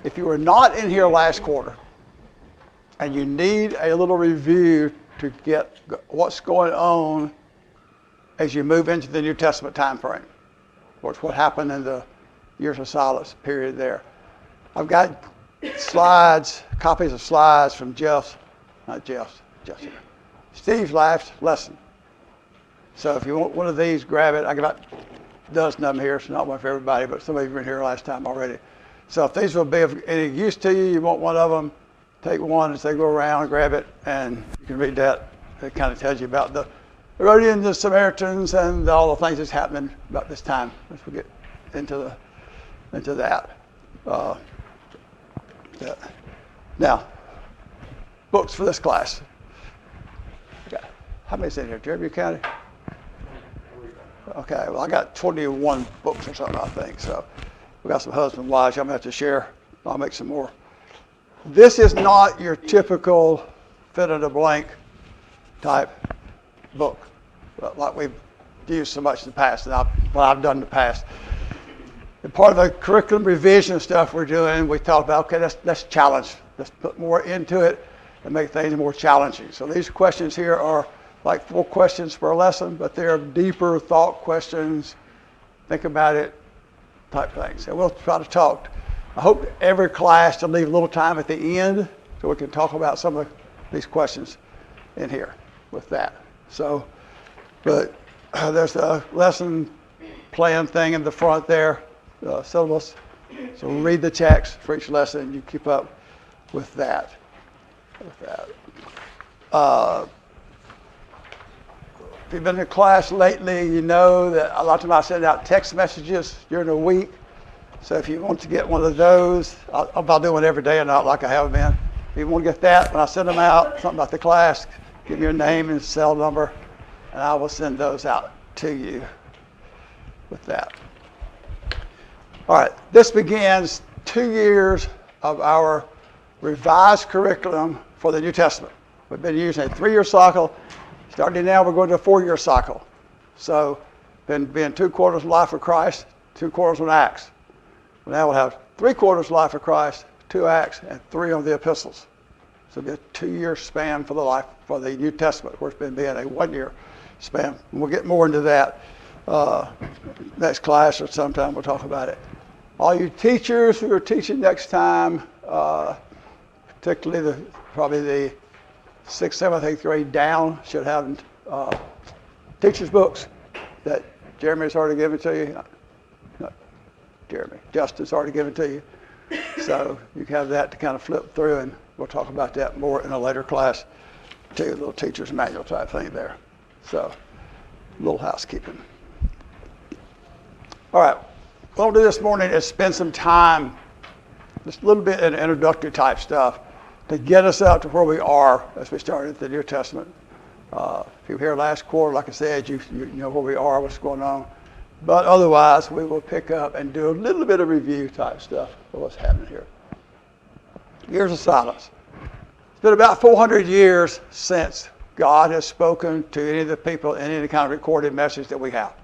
If you were not in here last quarter and you need a little review to get what's going on as you move into the New Testament time frame, what happened in the years of silence period there. I've got slides, copies of slides from Steve's last lesson. So if you want one of these, grab it. I got about a dozen of them here. It's not one for everybody, but some of you were here last time already. So if these will be of any use to you, you want one of them, take one as they go around, grab it, and you can read that. It kind of tells you about the Herodians and Samaritans and all the things that's happening about this time as we get into that. Now, books for this class. Okay. How many's in here? Jeremy County? Okay, well, I got 21 books or something, I think. So we got some husband and wives. I'm going to have to share. I'll make some more. This is not your typical fill-in-the-blank type book, like we've used so much in the past, and what I've done in the past. And part of the curriculum revision stuff we're doing, we talked about, okay, let's challenge. Let's put more into it and make things more challenging. So these questions here are like 4 questions per lesson, but they're deeper thought questions, think about it type things. And we'll try to talk. I hope every class to leave a little time at the end so we can talk about some of these questions in here with that. So, but there's a lesson plan thing in the front there, syllabus. So we'll read the text for each lesson and you keep up with that. If you've been in class lately, you know that a lot of times I send out text messages during the week. So if you want to get one of those, I'll do one every day and not like I have been. If you want to get that, when I send them out, something about the class, give me your name and cell number, and I will send those out to you with that. All right, this begins 2 years of our revised curriculum for the New Testament. We've been using a 3-year cycle. Starting now, we're going to a 4-year cycle. So, been being 2 quarters of life of Christ, 2 quarters on Acts. Now we'll have 3 quarters of life of Christ, 2 Acts, and 3 on the epistles. So it'll be a 2-year span for the New Testament, where it's been being a 1-year span. And we'll get more into that next class or sometime we'll talk about it. All you teachers who are teaching next time, particularly probably the 6th, 7th, 8th grade down, should have teachers' books that Jeremy's already given to you. Not Jeremy, Justin's already given to you. So you can have that to kind of flip through, and we'll talk about that more in a later class too, a little teacher's manual type thing there. So a little housekeeping. All right, what I'll do this morning is spend some time, just a little bit in introductory type stuff to get us up to where we are as we started the New Testament. If you were here last quarter, like I said, you know where we are, what's going on. But otherwise, we will pick up and do a little bit of review type stuff for what's happening here. Years of silence. It's been about 400 years since God has spoken to any of the people in any kind of recorded message that we have.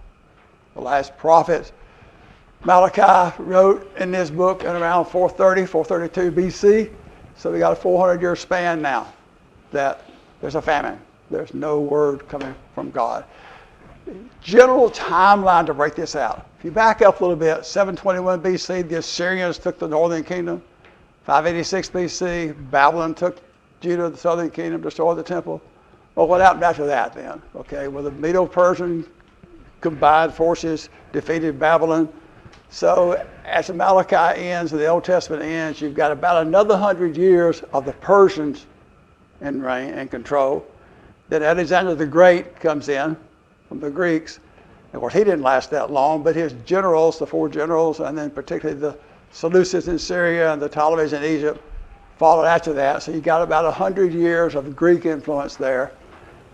The last prophet, Malachi, wrote in this book in around 430, 432 BC. So we got a 400-year span now that there's a famine. There's no word coming from God. General timeline to break this out. If you back up a little bit, 721 BC, the Assyrians took the northern kingdom. 586 BC, Babylon took Judah, the southern kingdom, destroyed the temple. Well, what happened after that then? Okay, well, the Medo-Persian combined forces defeated Babylon. So as the Malachi ends and the Old Testament ends, you've got about another 100 years of the Persians in reign and control. Then Alexander the Great comes in from the Greeks. Of course, he didn't last that long, but his generals, the 4 generals, and then particularly the Seleucids in Syria and the Ptolemies in Egypt, followed after that. So you got about 100 years of Greek influence there.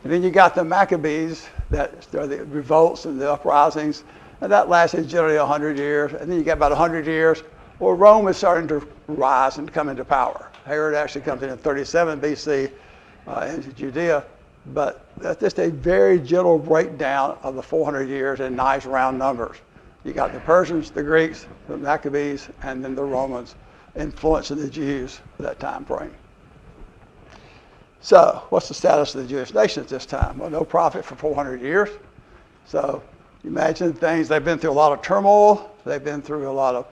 And then you got the Maccabees, that are the revolts and the uprisings, and that lasted generally 100 years. And then you got about 100 years where Rome is starting to rise and come into power. Herod actually comes in 37 BC into Judea. But that's just a very general breakdown of the 400 years in nice round numbers. You got the Persians, the Greeks, the Maccabees, and then the Romans influencing the Jews at that time frame. So, what's the status of the Jewish nation at this time? Well, no prophet for 400 years. So, imagine things, they've been through a lot of turmoil, they've been through a lot of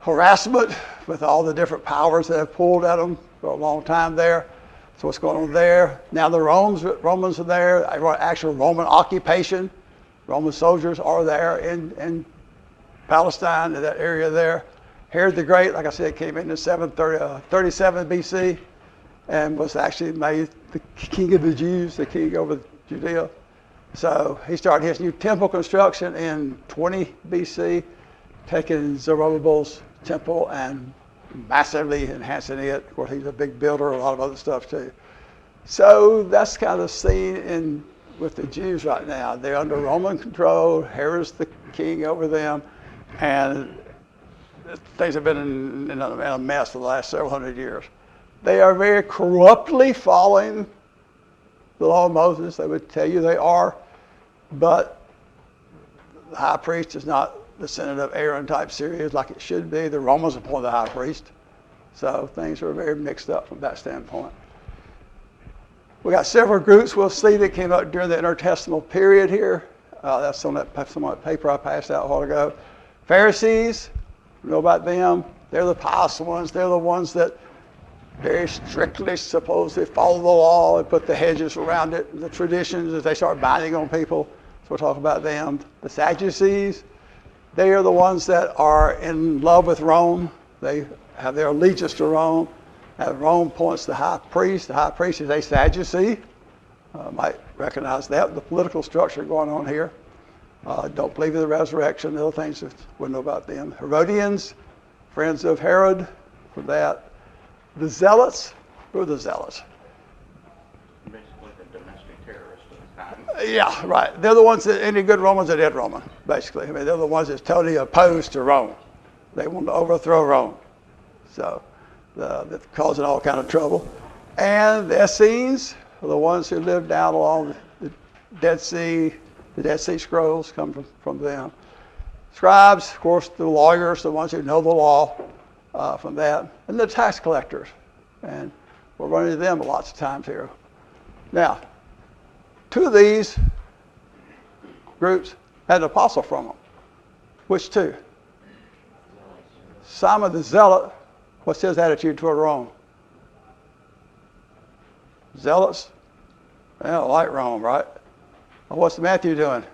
harassment with all the different powers that have pulled at them for a long time there. So what's going on there? Now the Romans are there, actual Roman occupation. Roman soldiers are there in Palestine, in that area there. Herod the Great, like I said, came in 737 BC and was actually made the king of the Jews, the king over Judea. So he started his new temple construction in 20 BC, taking Zerubbabel's temple and massively enhancing it. Of course, he's a big builder, a lot of other stuff too. So that's kind of the scene with the Jews right now. They're under Roman control. Herod's the king over them, and things have been in a mess for the last several hundred years. They are very corruptly following the law of Moses. They would tell you they are, but the high priest is not descendant of Aaron type series like it should be. The Romans appointed the high priest. So things are very mixed up from that standpoint. We got several groups we'll see that came up during the intertestamental period here. That's on that paper I passed out a while ago. Pharisees, you know about them. They're the pious ones. They're the ones that very strictly supposedly follow the law and put the hedges around it, the traditions as they start binding on people. So we'll talk about them. The Sadducees, they are the ones that are in love with Rome. They have their allegiance to Rome. Rome points the high priest. The high priest is a Sadducee. Might recognize that, the political structure going on here. Don't believe in the resurrection, the other things that wouldn't know about them. Herodians, friends of Herod, for that. The Zealots, who are the Zealots? Basically the domestic terrorists of the time. Yeah, right. They're the ones that any good Romans are dead Roman, basically. I mean, they're the ones that's totally opposed to Rome. They want to overthrow Rome. So they're causing all kind of trouble. And the Essenes are the ones who live down along the Dead Sea. The Dead Sea Scrolls come from them. Scribes, of course, the lawyers, the ones who know the law from that. And the tax collectors. And we're running into them lots of times here. Now, two of these groups had an apostle from them. Which two? Simon the Zealot. What's his attitude toward Rome? Zealots? They don't like Rome, right? Well, what's Matthew doing?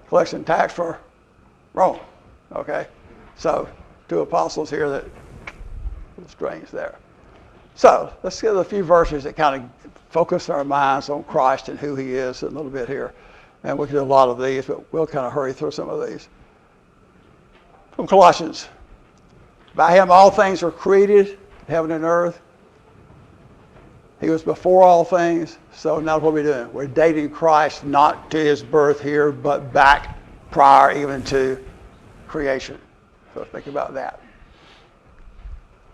Collecting tax for Rome. Okay? So, two apostles here that strange there. So, let's get a few verses that kind of focus our minds on Christ and who he is a little bit here. And we can do a lot of these, but we'll kind of hurry through some of these. From Colossians. By him all things were created, heaven and earth. He was before all things. So now what are we doing? We're dating Christ not to his birth here, but back prior even to creation. So think about that.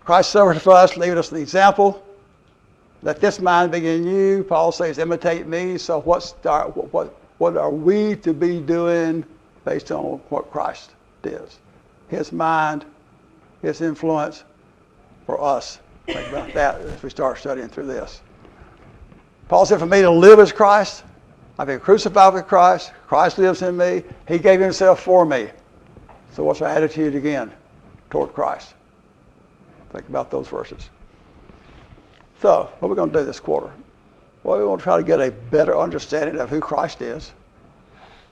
Christ suffered for us, leaving us an example. Let this mind be in you. Paul says, imitate me. So what are we to be doing based on what Christ did? His mind, his influence for us. Think about that as we start studying through this. Paul said, for me to live as Christ, I've been crucified with Christ. Christ lives in me. He gave himself for me. So what's our attitude again toward Christ? Think about those verses. So what are we going to do this quarter? Well, we want to try to get a better understanding of who Christ is.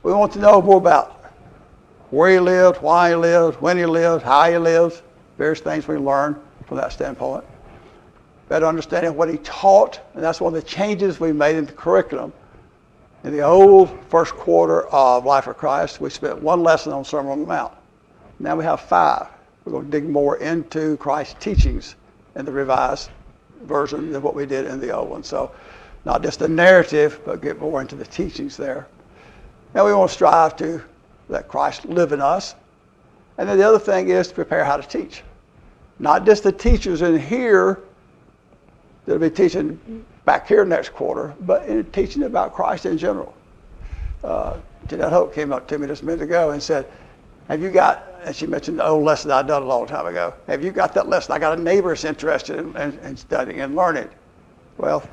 We want to know more about where he lived, why he lived, when he lived, how he lived, various things we learn from that standpoint. Better understanding of what he taught, and that's one of the changes we made in the curriculum. In the old first quarter of Life of Christ, we spent one lesson on Sermon on the Mount. Now we have 5. We're going to dig more into Christ's teachings in the revised version than what we did in the old one. So not just the narrative, but get more into the teachings there. And we want to strive to let Christ live in us. And then the other thing is to prepare how to teach. Not just the teachers in here that'll be teaching back here next quarter, but in teaching about Christ in general. Jeanette Hope came up to me just a minute ago and said, have you got and she mentioned the old lesson I'd done a long time ago. Have you got that lesson? I got a neighbor that's interested in studying and learning. Well,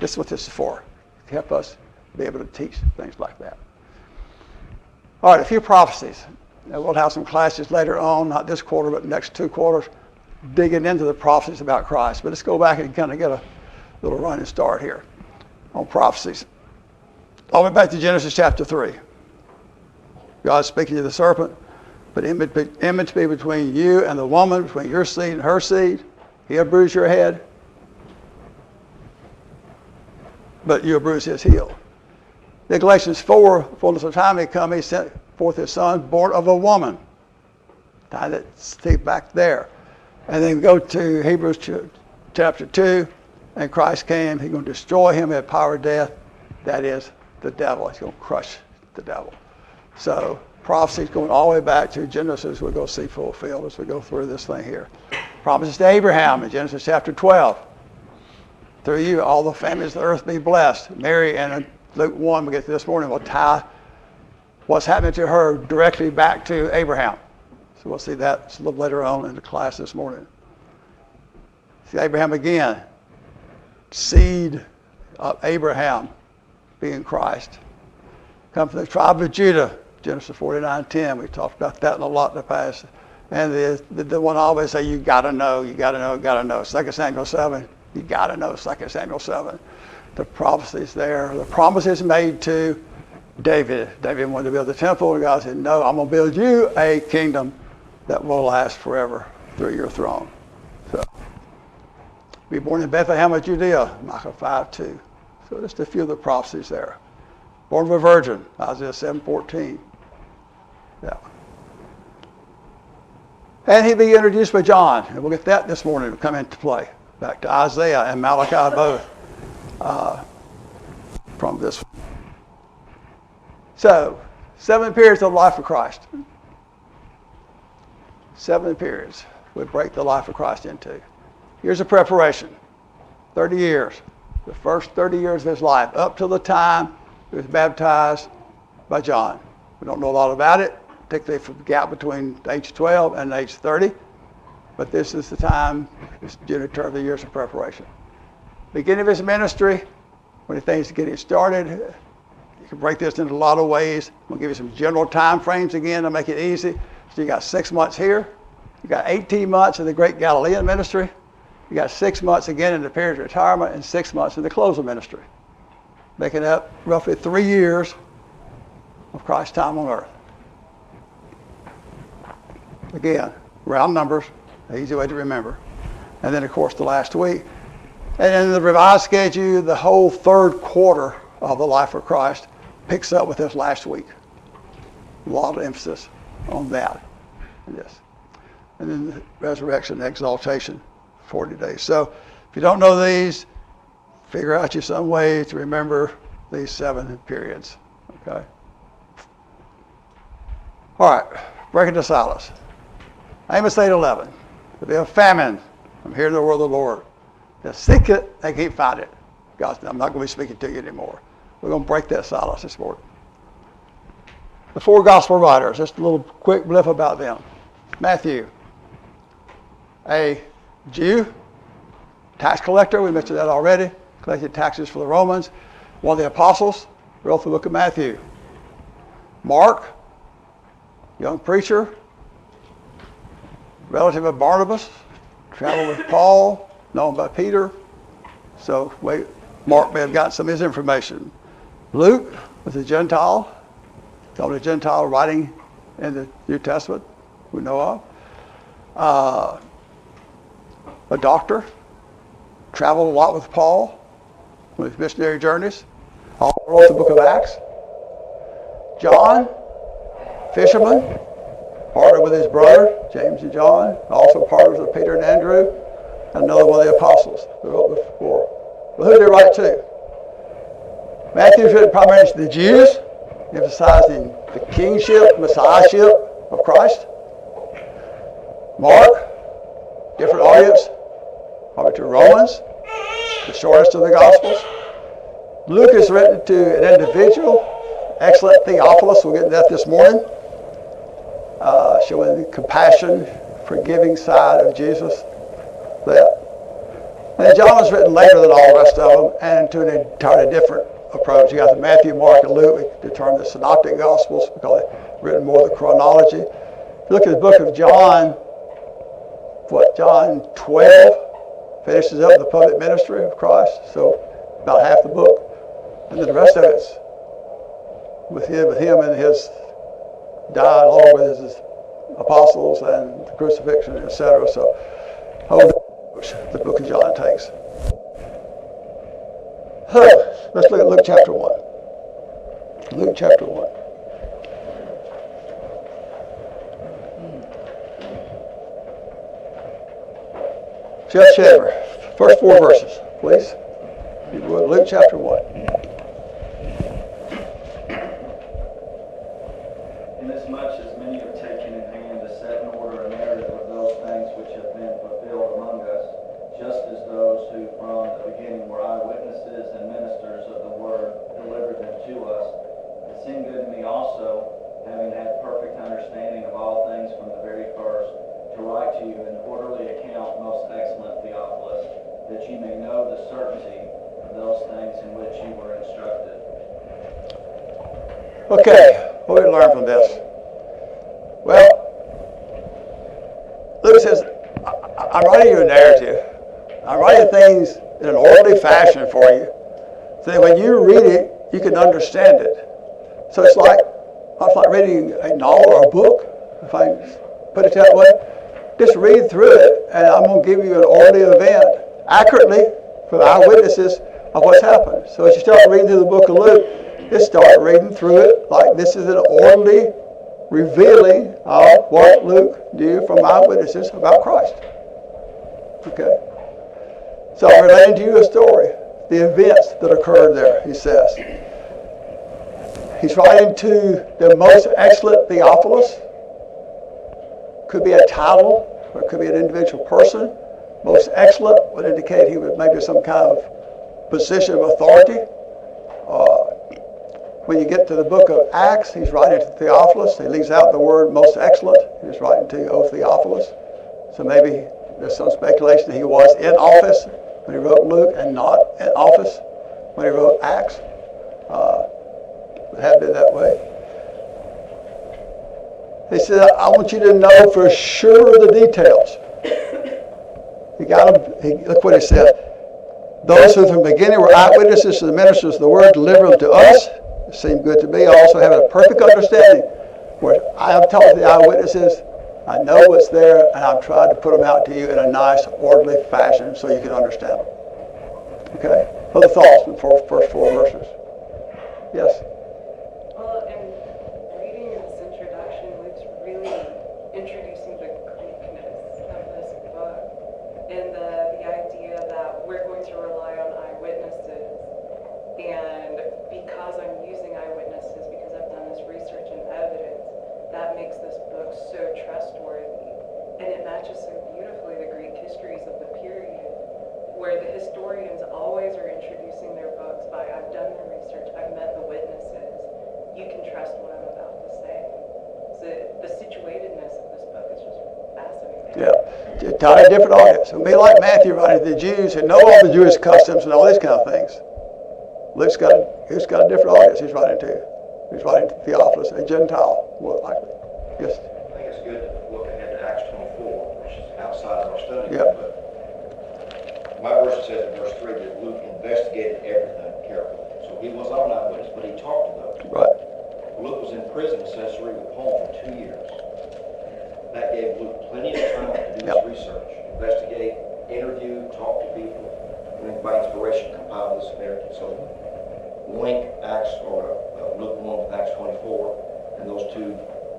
this is what this is for. To help us be able to teach things like that. All right, a few prophecies. Now, we'll have some classes later on, not this quarter, but next 2 quarters, digging into the prophecies about Christ. But let's go back and kind of get a little running start here on prophecies. All the way back to Genesis chapter 3. God speaking to the serpent, but image be between you and the woman, between your seed and her seed. He'll bruise your head, but you'll bruise his heel. In Galatians 4, fullness of time had come, he sent forth his son, born of a woman. Stay back there. And then go to Hebrews chapter 2, and Christ came. He's going to destroy him at power of death. That is the devil. He's going to crush the devil. So prophecy is going all the way back to Genesis. We're going to see fulfilled as we go through this thing here. Promises to Abraham in Genesis chapter 12. Through you, all the families of the earth be blessed. Mary, and Luke 1, we get to this morning, will tie what's happening to her directly back to Abraham. So we'll see that a little later on in the class this morning. See Abraham again. Seed of Abraham being Christ. Come from the tribe of Judah, Genesis 49:10. We talked about that a lot in the past. And the one I always say, you got to know, you got to know, got to know. 2 Samuel 7, you got to know 2 Samuel 7. The prophecies there, the promises made to David. David wanted to build the temple, and God said, no, I'm going to build you a kingdom that will last forever through your throne. So, be born in Bethlehem of Judea, Micah 5:2. So just a few of the prophecies there. Born of a virgin, Isaiah 7:14. Yeah. And he'd be introduced by John, and we'll get that this morning to come into play. Back to Isaiah and Malachi both from this one. So, 7 periods of the life of Christ. 7 periods we break the life of Christ into. Here's a preparation. 30 years. The first 30 years of his life, up to the time he was baptized by John. We don't know a lot about it, particularly for the gap between age 12 and age 30. But this is the time, this term of the years of preparation. Beginning of his ministry, when things are getting started, you can break this into a lot of ways. I'm going to give you some general time frames again to make it easy. So you got 6 months here. You got 18 months in the great Galilean ministry. You got 6 months again in the period of retirement and 6 months in the close of ministry. Making up roughly 3 years of Christ's time on earth. Again, round numbers, an easy way to remember. And then, of course, the last week. And in the revised schedule, the whole 3rd quarter of the life of Christ picks up with this last week. A lot of emphasis on that. And then the resurrection and exaltation, 40 days. So if you don't know these, figure out you some way to remember these 7 periods. Okay? All right, breaking the silence. Amos 8:11. There'll be a famine. I'm hearing the word of the Lord. They seek it, they can't find it. God, I'm not going to be speaking to you anymore. We're going to break that silence this morning. The 4 gospel writers, just a little quick blip about them. Matthew, a Jew, tax collector, we mentioned that already, collected taxes for the Romans. One of the apostles, wrote the book of Matthew. Mark, young preacher, relative of Barnabas, traveled with Paul, known by Peter. So Mark may have gotten some of his information. Luke was a Gentile, called a Gentile writing in the New Testament we know of. A doctor, traveled a lot with Paul on his missionary journeys. Also wrote the book of Acts. John, fisherman, partnered with his brother, James and John, also partners with Peter and Andrew, and another one of the apostles who wrote before. But who did they write to? Matthew's written primarily to the Jews, emphasizing the kingship, messiahship of Christ. Mark, different audience, probably to Romans, the shortest of the Gospels. Luke is written to an individual, excellent Theophilus, we'll get into that this morning. showing the compassion, forgiving side of Jesus. That. And John was written later than all the rest of them, and to an entirely different approach. You got the Matthew, Mark, and Luke. We term the Synoptic Gospels because they're written more of the chronology. If you look at the book of John, John 12 finishes up the public ministry of Christ, so about half the book. And then the rest of it's with him and his dialogue with his apostles and the crucifixion, etc. So, the book of John takes. Let's look at Luke chapter 1. Luke chapter 1. Jeff Shaver, first 4 verses, please. You would, Luke chapter 1. Inasmuch as many have taken in hand to set in order a narrative of those things which have been fulfilled among us, just as those who from the beginning were eyewitnesses and ministers of the word delivered them to us, it seemed good to me also, having had perfect understanding of all things from the very first, to write to you an orderly account, most excellent Theophilus, that you may know the certainty of those things in which you were instructed. Okay, what do we learn from this? Well, Luke says, I'm writing you a narrative. I'm writing things in an orderly fashion for you, so that when you read it, you can understand it. So it's like reading a novel or a book, if I put it that way. Just read through it, and I'm going to give you an orderly event accurately from eyewitnesses of what's happened. So as you start reading through the book of Luke, just start reading through it like this is an orderly revealing of what Luke knew from eyewitnesses about Christ. Okay? So I'm relating to you a story, the events that occurred there, he says. He's writing to the most excellent Theophilus. Could be a title, or it could be an individual person. Most excellent would indicate he was maybe some kind of position of authority. When you get to the book of Acts, he's writing to Theophilus. He leaves out the word most excellent. He's writing to O Theophilus. So maybe there's some speculation that he was in office when he wrote Luke and not in office when he wrote Acts. It had been that way. He said, I want you to know for sure the details. Look what he said. Those who from the beginning were eyewitnesses to the ministers of the word delivered them to us. It seemed good to me. I also have a perfect understanding where I have taught the eyewitnesses. I know what's there, and I've tried to put them out to you in a nice, orderly fashion so you can understand them. Okay? Other thoughts in the first 4 verses? Yes? Well, in reading this introduction, Luke's really introducing the Greekness of this book and the idea that we're going to rely on eyewitnesses. And because I'm using eyewitnesses, because I've done this research and evidence, that makes this book so trustworthy. And it matches so beautifully the Greek histories of the period, where the historians always are introducing their books by, I've done the research, I've met the witnesses, you can trust what I'm about to say. So the situatedness of this book is just fascinating. Yeah. Entirely different audience. It would be like Matthew writing to the Jews who know all the Jewish customs and all these kind of things. Luke's got a different audience he's writing to. He's writing to Theophilus, a Gentile, more likely. Yes? I think it's good to look ahead to Acts 24, which is outside of our study. Yep. But my verse says in verse 3 that Luke investigated everything carefully. So he was not an eyewitness, but he talked to those. Right. Luke was in prison in Caesarea with Paul for 2 years. That gave Luke plenty of time to do his research, investigate, interview, talk to people, and then by inspiration compile this narrative. So link Acts or Luke 1 with Acts 24, and those 2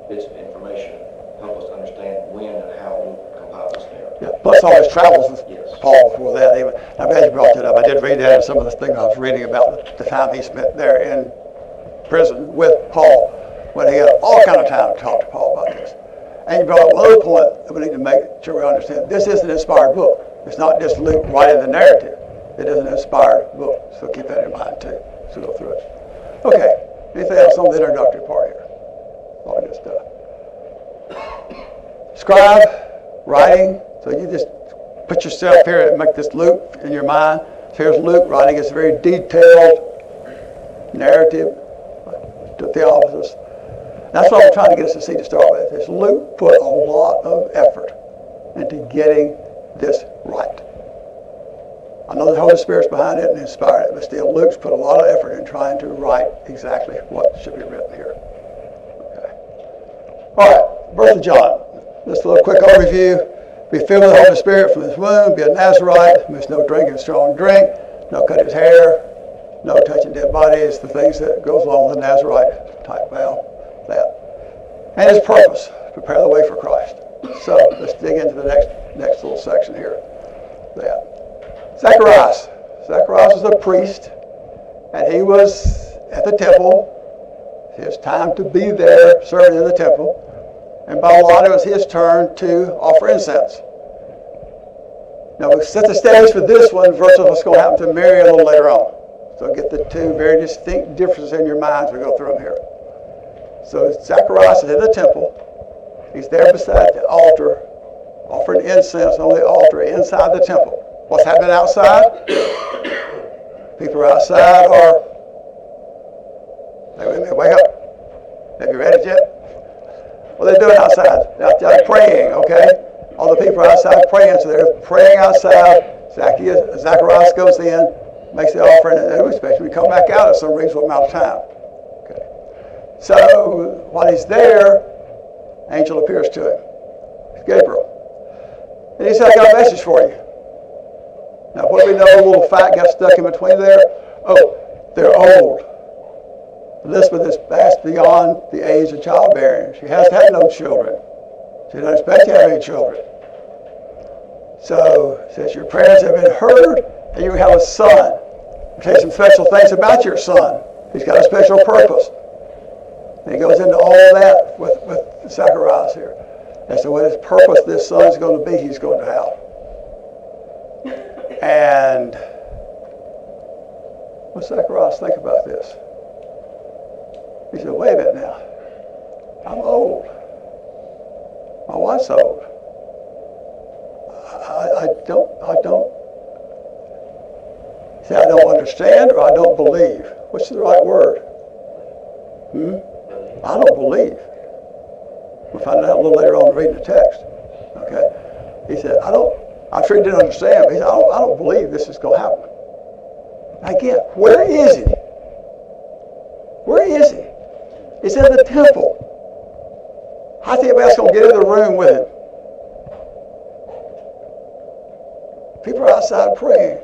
bits of information help us to understand when and how Luke compiled this narrative. Yeah. Plus all his travels with Yes. Paul before that. I'm glad you brought that up. I did read that in some of the things I was reading about the time he spent there in prison with Paul, when he had all kind of time to talk to Paul about this. And you brought up one other point that we need to make sure we understand. This is an inspired book. It's not just Luke writing the narrative. It is an inspired book. So keep that in mind too. So go through it. Okay. Anything else on the introductory part here? All good stuff. scribe, writing, so you just put yourself here and make this loop in your mind. So here's Luke writing this very detailed narrative to Theophilus. That's what I'm trying to get us to see to start with, is Luke put a lot of effort into getting this right. I know the Holy Spirit's behind it and inspired it, but still Luke's put a lot of effort in trying to write exactly what should be written here. Okay. All right, birth of John. Just a little quick overview. Be filled with the Holy Spirit from his womb, be a Nazarite, miss no drinking strong drink, no cut his hair, no touching dead bodies, the things that goes along with a Nazarite type vow. That. And his purpose, prepare the way for Christ. So let's dig into the next little section here. That. Zacharias. Zacharias was a priest, and he was at the temple. His time to be there, serving in the temple. And by law, it was his turn to offer incense. Now, we'll set the stage for this one versus what's going to happen to Mary a little later on. So get the two very distinct differences in your minds as we go through them here. So Zacharias is in the temple. He's there beside the altar, offering incense on the altar inside the temple. What's happening outside? People outside are, wait a minute, wake up. Have you read it yet? What are they doing outside? They're outside praying, okay? All the people are outside praying, so they're praying outside. Zacharias goes in, makes the offering, and they expect him to come back out at some reasonable amount of time. Okay. So while he's there, angel appears to him. It's Gabriel. And he said, I got a message for you. Now, what do we know? A little fact got stuck in between there. Oh, they're old. Elizabeth is past beyond the age of childbearing. She has had no children. She doesn't expect to have any children. So, it says, your prayers have been heard, and you have a son. I'll tell you some special things about your son. He's got a special purpose. And he goes into all that with Zacharias here. And so what his purpose this son is going to be, he's going to have. And what Zacharias think about this? He said, wait a minute now. I'm old. My wife's old. I don't. He said, I don't understand or I don't believe. What's the right word? I don't believe. We'll find out a little later on reading the text. Okay? He said, I'm sure he didn't understand, but he said, I don't believe this is going to happen. Again, where is he? Where is he? He's in the temple. How's anybody else going to get in the room with him? People are outside praying.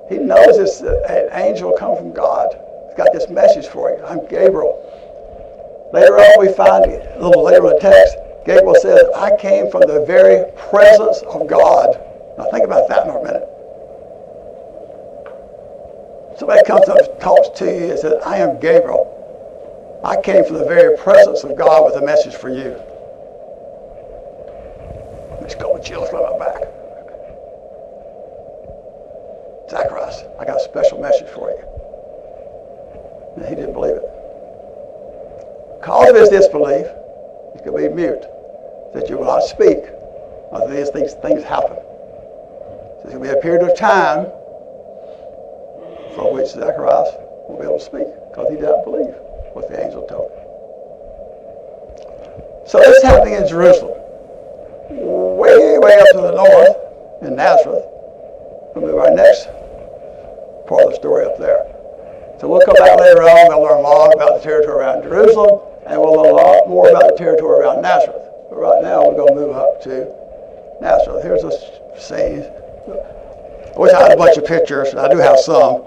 He knows this an angel come from God. He's got this message for you. I'm Gabriel. Later on, we find it, a little later in the text, Gabriel says, I came from the very presence of God. Now think about that in a minute. Somebody comes up and talks to you and says, I am Gabriel. I came from the very presence of God with a message for you. Let's go with chills down my back. Zacharias, I got a special message for you. And he didn't believe it. Because of his disbelief, he's going to be mute. That you will not speak until these things happen. So there's going to be a period of time for which Zacharias won't be able to speak because he didn't believe what the angel told him. So this is happening in Jerusalem. Way up to the north in Nazareth. We'll move our next part of the story up there. So we'll come back later on. We'll learn a lot about the territory around Jerusalem, and we'll learn a lot more about the territory around Nazareth. But right now, we're going to move up to Nazareth. Here's a scene. I wish I had a bunch of pictures. I do have some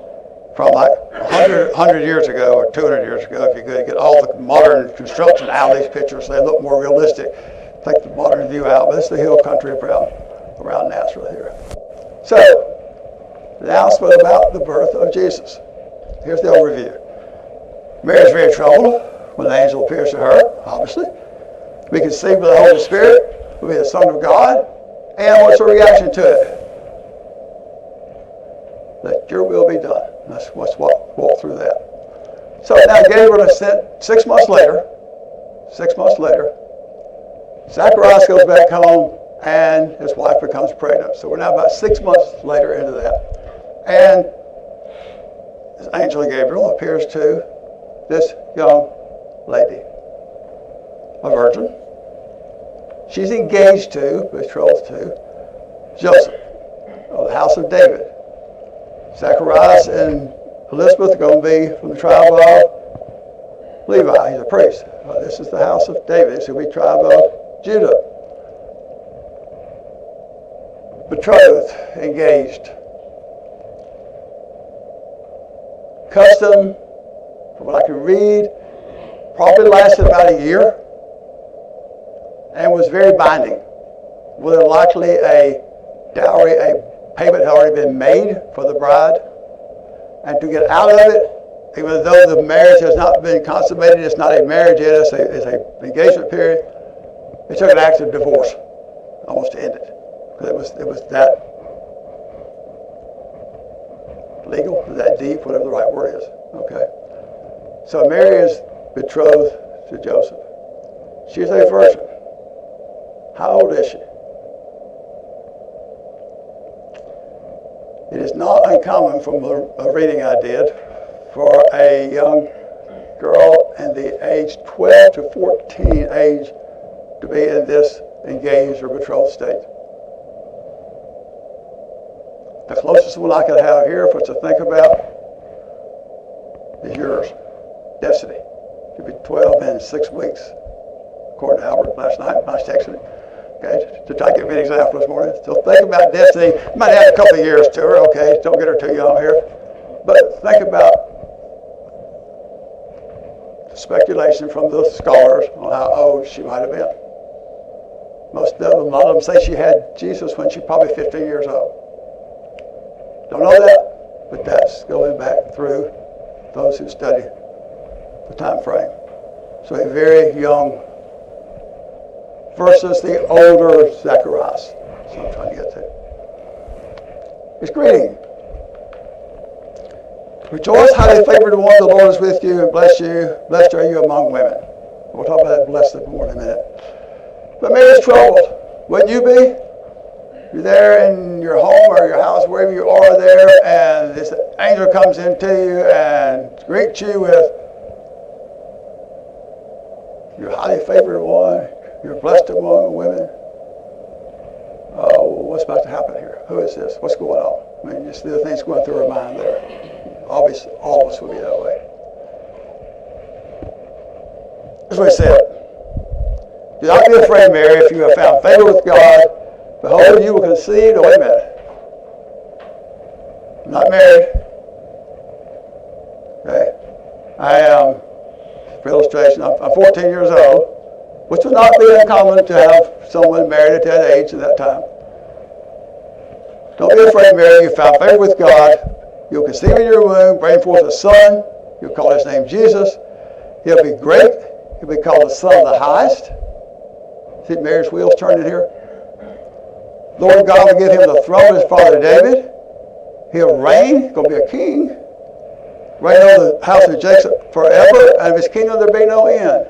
from like 100 years ago or 200 years ago, if you could get all the modern construction out of these pictures so they look more realistic. Take the modern view out, but this is the hill country around Nazareth here. So, the announcement about the birth of Jesus. Here's the overview. Mary's very troubled when the angel appears to her, obviously. We can see with the Holy Spirit, will be the Son of God, and what's her reaction to it? Let your will be done. Let's walk through that. So now Gabriel is sent 6 months later, Zacharias goes back home, and his wife becomes pregnant. So we're now about 6 months later into that. And this angel Gabriel appears to this young lady, a virgin. She's engaged to, betrothed to, Joseph of the house of David. Zacharias and Elizabeth are going to be from the tribe of Levi. He's a priest. This is the house of David. This will be tribe of Judah. Betrothed, engaged. Custom, from what I can read, probably lasted about a year and was very binding. With likely a dowry, a payment had already been made for the bride. And to get out of it, even though the marriage has not been consummated, it's not a marriage yet, it's an engagement period, it took an act of divorce almost to end it. Because it was that legal, that deep, whatever the right word is. Okay. So Mary is betrothed to Joseph. She's a virgin. How old is she? It is not uncommon from a reading I did for a young girl in the age 12 to 14 age to be in this engaged or betrothed state. The closest one I could have here for us to think about is yours, Destiny. She'll be 12 in 6 weeks, according to Albert last night. I was texting it. Okay, to try to give me an example this morning. So think about Destiny. You might add a couple of years to her, okay? Don't get her too young here. But think about the speculation from the scholars on how old she might have been. Most of them, a lot of them say she had Jesus when she was probably 15 years old. Don't know that, but that's going back through those who study the time frame. So a very young versus the older Zacharias. That's what I'm trying to get to. His greeting. Rejoice, highly favored one, the Lord is with you, and bless you. Blessed are you among women. We'll talk about that blessed more in a minute. But Mary's troubled. Wouldn't you be? You're there in your home or your house, wherever you are there, and this angel comes into you and greets you with, you're highly favored one. You're blessed among women. Oh, what's about to happen here? Who is this? What's going on? I mean, just the things going through her mind there. Obviously, all of us will be that way. That's what he said. Do not be afraid, Mary, if you have found favor with God. Behold, you will conceive. Oh, wait a minute. I'm not married. Okay. I am, for illustration, I'm 14 years old. Which would not be uncommon to have someone married at that age at that time. Don't be afraid, Mary. You found favor with God. You'll conceive in your womb, bring forth a son. You'll call his name Jesus. He'll be great. He'll be called the Son of the Highest. See Mary's wheels turning here? Lord God will give him the throne of his father David. He'll reign. He's going to be a king. Reign over the house of Jacob forever, and of his kingdom there be no end.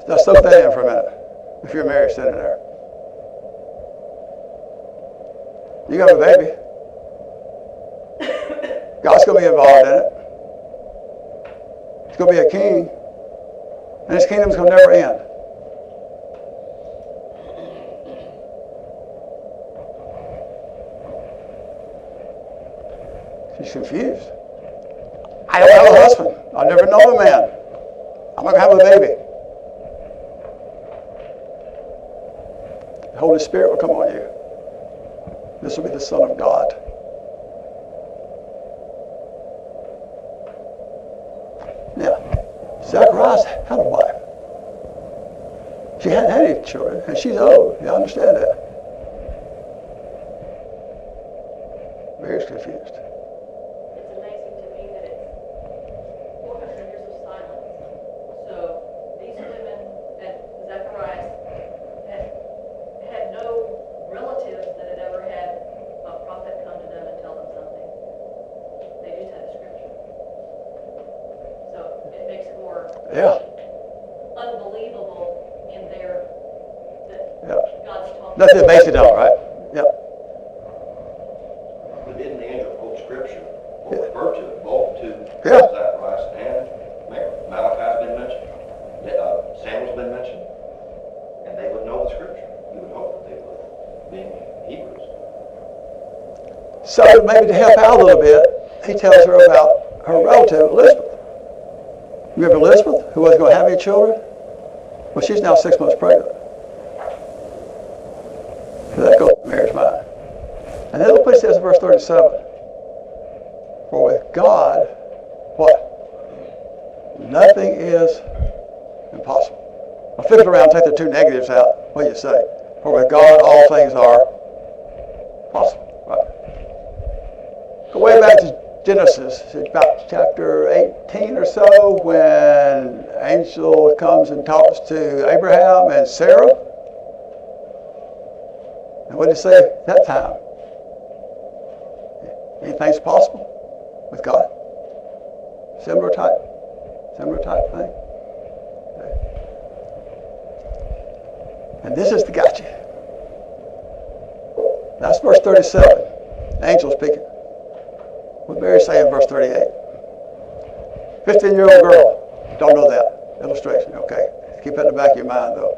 Now soak that in for a minute, if you're married sitting there. You got a baby. God's going to be involved in it. He's going to be a king, and his kingdom's going to never end. She's confused. I don't have a husband. I've never known a man. I'm not going to have a baby. The Holy Spirit will come on you. This will be the Son of God. Now, Zacharias had a wife. She hadn't had any children, and she's old. You understand that? Mary's confused. It's amazing to me that it's 400 years of silence. So these women and Zacharias had no relatives that had ever had a prophet come to them and tell them something. They just had a scripture. So it makes it more. Yeah. Yeah. God's talking. Nothing to base it on, right? Yep. But didn't the angel quote scripture, or Yeah. refer to it, both to Yeah. Zacharias and Mary? Malachi's been mentioned, Samuel's been mentioned, and they would know the scripture. You would hope that they would, being Hebrews. So maybe to help out a little bit, he tells her about her relative, Elizabeth. Remember Elizabeth, who wasn't going to have any children? Well, she's now 6 months pregnant. So that goes to Mary's mind. And then look what it says in verse 37. For with God, what? Nothing is impossible. I'll flip it around, take the two negatives out. What do you say? For with God, all things are possible. Right. Go way back to Genesis, it's about chapter 18 or so, when angel comes and talks to Abraham and Sarah. And what did he say at that time? Anything's possible with God. Similar type thing. Okay. And this is the gotcha. That's verse 37. Angel speaking. What Mary say in verse 38? 15-year-old girl. Don't know that. Illustration, okay. Keep that in the back of your mind, though.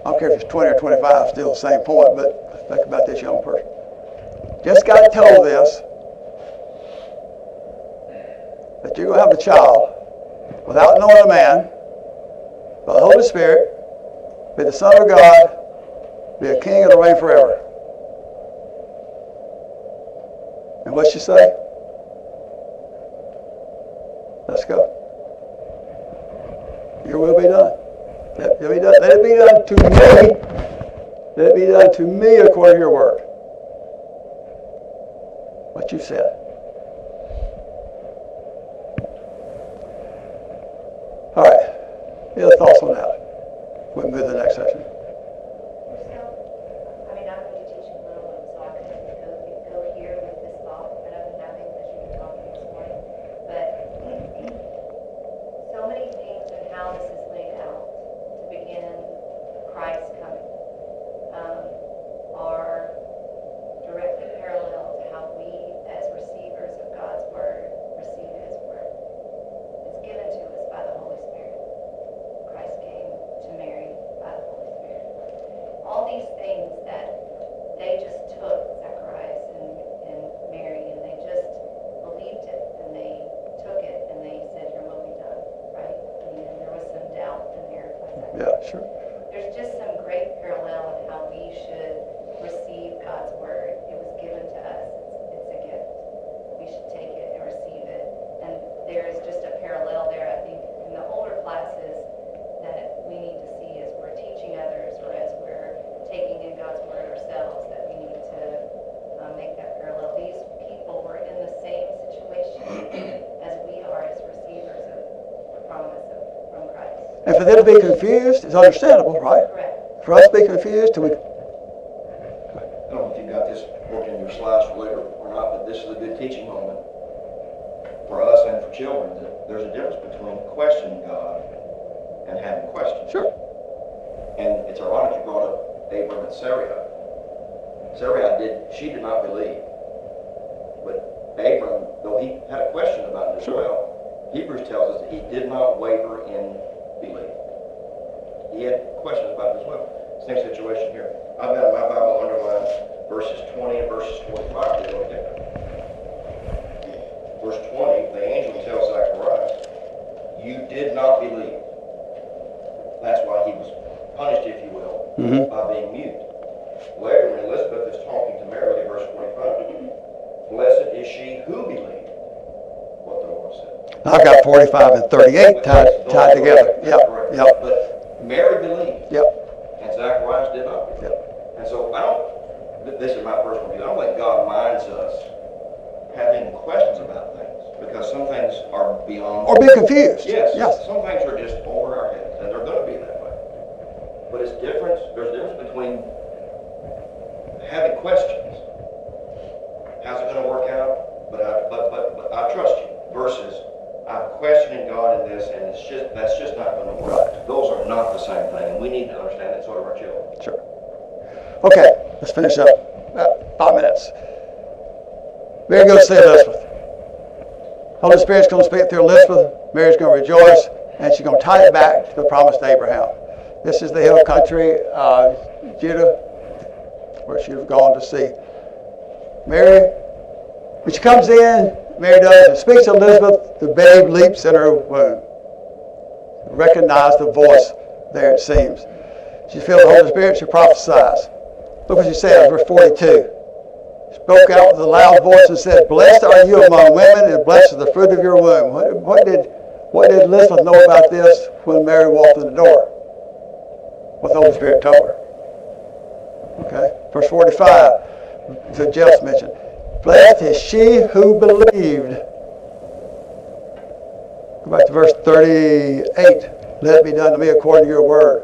I don't care if it's 20 or 25, still the same point, but think about this young person. Just got told this, that you're going to have a child without knowing a man, by the Holy Spirit, be the Son of God, be a king of the reign forever. And what'd she say? Let's go. Your will be done. Let it be done. Let it be done to me. Let it be done to me according to your word. What you said. All right. Any other thoughts on that? We'll move to the next section. I mean, I'm going to be teaching little ones, so I couldn't go here with this thought that I've been having as you've been talking this morning. But so many things in how this is laid out to begin Christ coming are directly parallel to how we, as receivers of God's word, receive His word. It's given to us by the Holy Spirit. Christ came to Mary by the Holy Spirit. All these things that they just took, Zacharias and Mary, and they just believed it, and they took it, and they said, your will be done, right? I mean, and there was some doubt in there by Zacharias. Yeah, sure. There's just some great parallel in how we should receive God's word. It was given to us. It's a gift. We should take it and receive it. And there is just a parallel there, I think, in the older classes that we need to see as we're teaching others or as we're taking in God's word ourselves, that we need to make that parallel. These people were in the same situation as we are as receivers of the promise from Christ. And for them to be confused is understandable, right? Correct. For us to be confused, I don't know if you got this worked in your slides for later or not, but this is a good teaching moment for us and for children, that there's a difference between questioning God and having questions. sure. And it's ironic you brought up Abram and Sarai. Sarai did not believe. But Abram, though he had a question about it as Sure. well, Hebrews tells us that he did not waver in belief. He had questions about it as well. Same situation here. I've got in my Bible underlined verses 20 and verses 45. They look different. Verse 20, the angel tells Zacharias, you did not believe. That's why he was punished, if you will, by being mute. Later, when Elizabeth is talking to Mary, look at verse 45. Blessed is she who believed what the Lord said. I've got 45 and 38 tied together. That's Yep, correct. yep, But Mary believed, yep, and Zacharias did not. yep. And so this is my personal view, I don't think God minds us having questions about things, because some things are beyond. Or be confused. Yes, Yes. some things are just over our heads, and they're going to be that way. But there's a difference between having questions, how's it going to work out, but I trust you, versus I'm questioning God in this, and that's just not going to work. Those are not the same thing, and we need to understand that, sort of our children. Sure. Okay, let's finish up. About 5 minutes. Mary goes to see Elizabeth. Holy Spirit's going to speak through Elizabeth. Mary's going to rejoice, and she's going to tie it back to the promise to Abraham. This is the hill country, Judah, where she was gone to see Mary. When she comes in, Mary does, and speaks to Elizabeth, the babe leaps in her womb. Recognize the voice there, it seems. She filled the Holy Spirit, she prophesies. Look what she says, verse 42. Spoke out with a loud voice and said, blessed are you among women, and blessed is the fruit of your womb. What did Elizabeth know about this when Mary walked in the door? What the Holy Spirit told her. Okay, verse 45, that Jeff's mentioned. Blessed is she who believed. Go back to verse 38. Let it be done to me according to your word.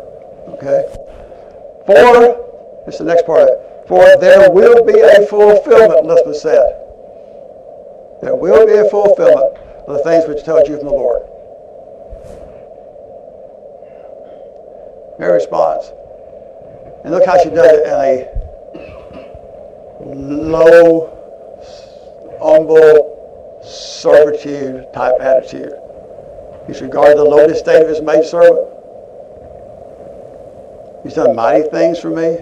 Okay. For, this is the next part of it. For there will be a fulfillment, Elizabeth said. There will be a fulfillment of the things which told you from the Lord. Mary responds. And look how she does it in a low, humble, servitude type attitude. He's regarded the lowly state of his maidservant. He's done mighty things for me.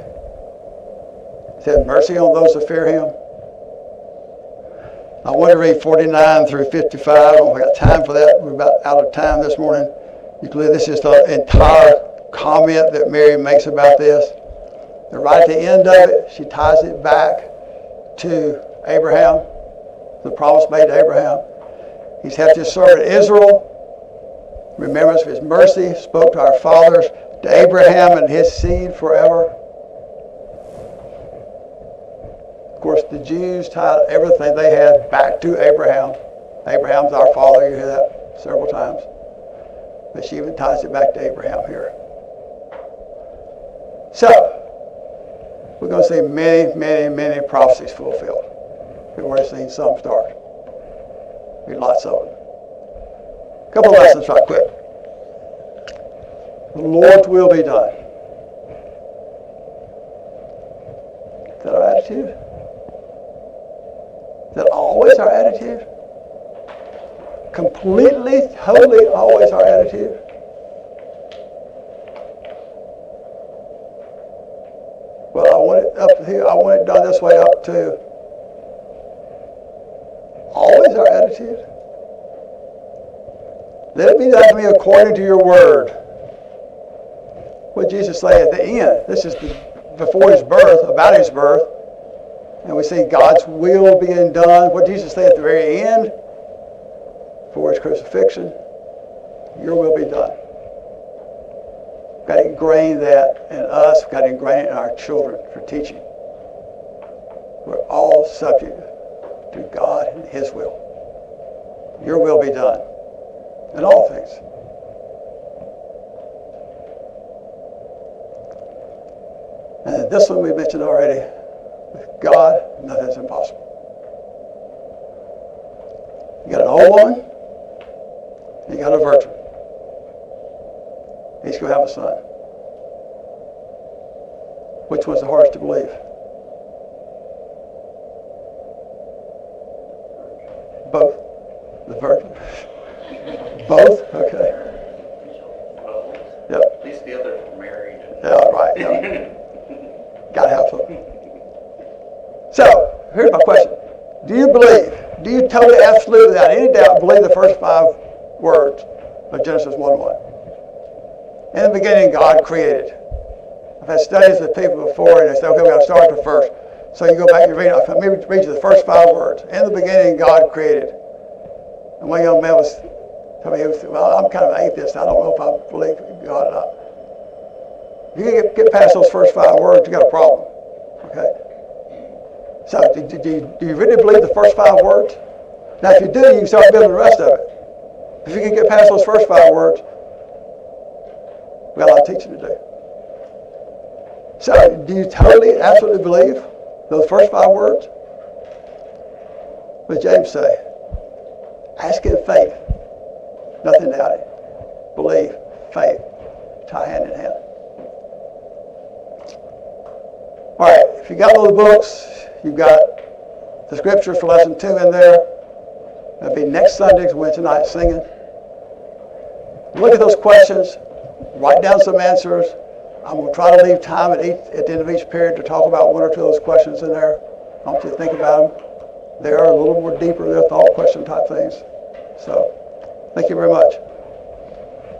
He's had mercy on those that fear him. I want to read 49 through 55. I don't have time for that. We're about out of time this morning. You can believe this is the entire comment that Mary makes about this. And right at the end of it, she ties it back to Abraham, the promise made to Abraham. He's helped his servant Israel. Remembrance of his mercy, spoke to our fathers, to Abraham and his seed forever. Of course, the Jews tied everything they had back to Abraham. Abraham's our father, you hear that several times. But she even ties it back to Abraham here. So, we're going to see many, many, many prophecies fulfilled. We've already seen some start. There's lots of them. A couple of lessons right quick. The Lord's will be done. Is that our attitude? Is that always our attitude? Completely, totally, always our attitude? Well, I want it up here. I want it done this way up to. Always our attitude? Let it be done to me according to your word. What did Jesus say at the end? This is before his birth, about his birth. And we see God's will being done. What did Jesus say at the very end? Before his crucifixion. Your will be done. We've got to ingrain that in us. We've got to ingrain it in our children for teaching. We're all subject to God and his will. Your will be done. In all things. And this one we mentioned already. With God, nothing's impossible. You got an old woman, and you got a virgin. He's going to have a son. Which one's the hardest to believe? Both. The virgin. Both? Okay. Yep. At least the others were married. Yeah, right. Yeah. Gotta have something. So, here's my question. Do you totally, absolutely, without any doubt, believe the first 5 words of Genesis 1:1? In the beginning, God created. I've had studies with people before, and they say, okay, we got to start at the first. So you go back and read, let me read you the first 5 words. In the beginning, God created. And one young man was telling me, well, I'm kind of an atheist. I don't know if I believe in God or not. If you get past those first 5 words, you got a problem. Okay? So, do you really believe the first 5 words? Now, if you do, you can start building the rest of it. If you can get past those first 5 words, we got a lot of teaching to do. So, do you totally, absolutely believe those first 5 words? What did James say? Ask in faith, nothing doubting. Believe, faith, tie hand in hand. All right, if you got those books, you've got the scriptures for lesson 2 in there. That'll be next Sunday's Wednesday night singing. Look at those questions, write down some answers. I'm going to try to leave time at the end of each period to talk about 1 or 2 of those questions in there. I want you to think about them. They are a little more deeper, they're thought question type things. So, thank you very much.